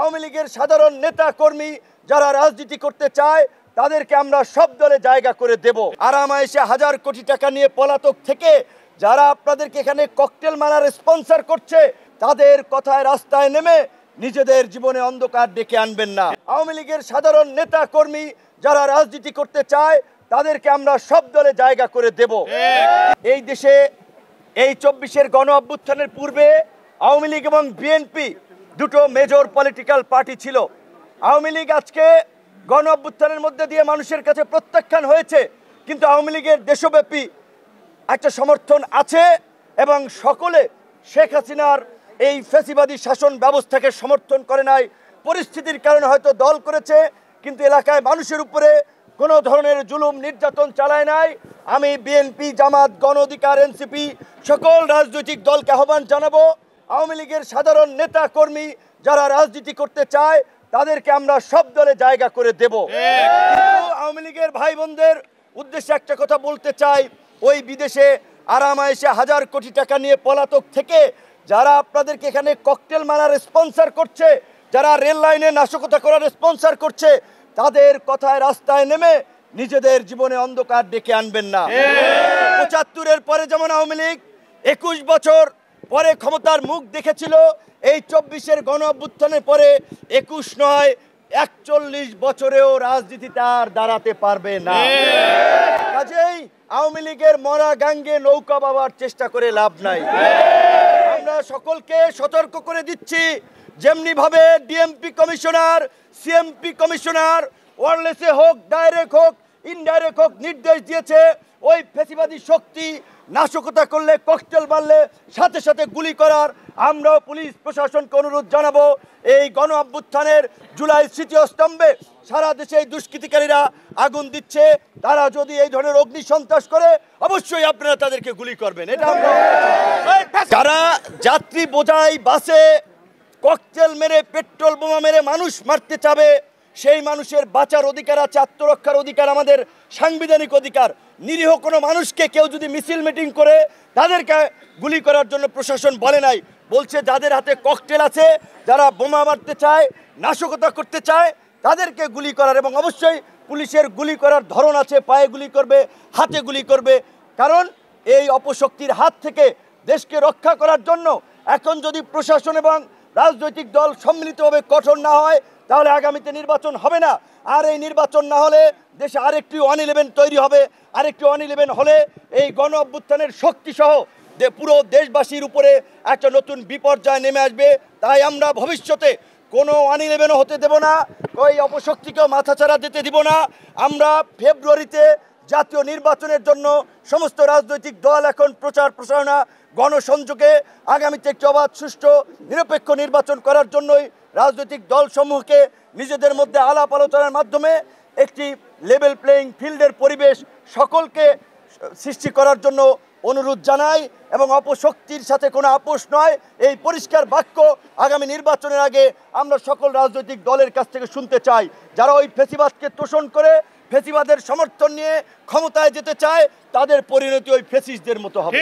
আওয়ামী লীগের সাধারণ নেতা কর্মী যারা রাজনীতি করতে চায় তাদেরকে আমরা সব দলে জায়গা করে দেব। আরামায়েশে হাজার কোটি টাকা নিয়ে পলাতক থেকে যারা আপনাদেরকে এখানে ককটেল মারার স্পন্সর করছে তাদের কথায় রাস্তায় নেমে নিজেদের জীবনে অন্ধকার ডেকে আনবেন না। আওয়ামী লীগের সাধারণ নেতা কর্মী যারা রাজনীতি করতে চায় তাদেরকে আমরা সব দলে জায়গা করে দেব। এই দেশে এই 24-এর গণ অভ্যুত্থানের পূর্বে আওয়ামী লীগ এবং বিএনপি দুটো মেজর পলিটিক্যাল পার্টি ছিল। আওয়ামী লীগ আজকে গণ অভ্যুত্থানের মধ্যে দিয়ে মানুষের কাছে প্রত্যাখ্যান হয়েছে, কিন্তু আওয়ামী লীগের দেশব্যাপী একটা সমর্থন আছে এবং সকলে শেখ হাসিনার এই ফ্যাসিবাদী শাসন ব্যবস্থাকে সমর্থন করে নাই। পরিস্থিতির কারণে হয়তো দল করেছে, কিন্তু এলাকায় মানুষের উপরে কোনো ধরনের জুলুম নির্যাতন চালায় নাই। আমি বিএনপি, জামাত, গণ অধিকার, এনসিপি সকল রাজনৈতিক দলকে আহ্বান জানাবো, আওয়ামী লীগের সাধারণ নেতা কর্মী যারা রাজনীতি করতে চায় তাদেরকে আমরা সব দলে জায়গা করে দেব। আওয়ামী লীগের ভাই বোনদের উদ্দেশ্যে একটা কথা বলতে চাই, ওই বিদেশে আরামায়েশে হাজার কোটি টাকা নিয়ে পলাতক থেকে যারা আপনাদেরকে এখানে ককটেল মারার স্পন্সর করছে, যারা রেল লাইনে নাশকতা করার স্পন্সর করছে, তাদের কথায় রাস্তায় নেমে নিজেদের জীবনে অন্ধকার ডেকে আনবেন না। ৭৫-এর পরে যেমন আওয়ামী লীগ ২১ বছর পরে ক্ষমতার মুখ দেখেছিল, এই ২৪-এর গণ অভ্যুত্থানের পরে ২১ নয় ৪১ বছরেও রাজনীতিতে আর দাঁড়াতে পারবে না। কাজেই আওয়ামী লীগের মরা গাঙ্গে নৌকা বাবার চেষ্টা করে লাভ নাই। আমরা সকলকে সতর্ক করে দিচ্ছি, যেমনি ভাবে ডিএমপি কমিশনার, সিএমপি কমিশনার ওয়ারলেসে হোক, ডাইরেক্ট হোক, ইনডাইরেক্ট হোক নির্দেশ দিয়েছে, ওই ফ্যাসিবাদী শক্তি নাশকতা করলে, ককটেল মারলে সাথে সাথে গুলি করার, আমরাও পুলিশ প্রশাসনকে অনুরোধ জানাবো, এই গণ অভ্যুত্থানের জুলাই স্মৃতি স্তম্ভে সারা দেশে এই দুষ্কৃতিকারীরা আগুন দিচ্ছে, তারা যদি এই ধরনের অগ্নি সন্ত্রাস করে অবশ্যই আপনারা তাদেরকে গুলি করবেন। এটা আমরা যারা যাত্রী বোঝাই বাসে ককটেল মেরে, পেট্রোল বোমা মেরে মানুষ মারতে চাবে, সেই মানুষের বাঁচার অধিকার আছে, আত্মরক্ষার অধিকার আমাদের সাংবিধানিক অধিকার। নিরীহ কোনো মানুষকে কেউ যদি মিছিল মিটিং করে তাদেরকে গুলি করার জন্য প্রশাসন বলে নাই, বলছে যাদের হাতে ককটেল আছে, যারা বোমা মারতে চায়, নাশকতা করতে চায়, তাদেরকে গুলি করার। এবং অবশ্যই পুলিশের গুলি করার ধরন আছে, পায়ে গুলি করবে, হাতে গুলি করবে, কারণ এই অপশক্তির হাত থেকে দেশকে রক্ষা করার জন্য এখন যদি প্রশাসন এবং রাজনৈতিক দল সম্মিলিতভাবে কঠোর না হয় তাহলে আগামীতে নির্বাচন হবে না। আর এই নির্বাচন না হলে দেশে আরেকটি 1-11 তৈরি হবে, আরেকটি 1-11 হলে এই গণ অভ্যুত্থানের শক্তিসহ পুরো দেশবাসীর উপরে একটা নতুন বিপর্যয় নেমে আসবে। তাই আমরা ভবিষ্যতে কোনো 1-11 হতে দেব না, ওই অপশক্তিকেও মাথাচাড়া দিতে দিব না। আমরা ফেব্রুয়ারিতে জাতীয় নির্বাচনের জন্য সমস্ত রাজনৈতিক দল এখন প্রচার প্রচারণা, গণসংযোগে আগামীতে একটি অবাধ, সুষ্ঠু, নিরপেক্ষ নির্বাচন করার জন্যই রাজনৈতিক দলসমূহকে নিজেদের মধ্যে আলাপ আলোচনার মাধ্যমে একটি লেভেল প্লেয়িং ফিল্ডের পরিবেশ সকলকে সৃষ্টি করার জন্য অনুরোধ জানাই। এবং অপশক্তির সাথে কোনো আপোষ নয়, এই পরিষ্কার বাক্য আগামী নির্বাচনের আগে আমরা সকল রাজনৈতিক দলের কাছ থেকে শুনতে চাই। যারা ওই ফ্যাসিবাদকে তোষণ করে ফ্যাসিবাদের সমর্থন নিয়ে ক্ষমতায় যেতে চায়, তাদের পরিণতি ওই ফ্যাসিস্টদের মতো হবে।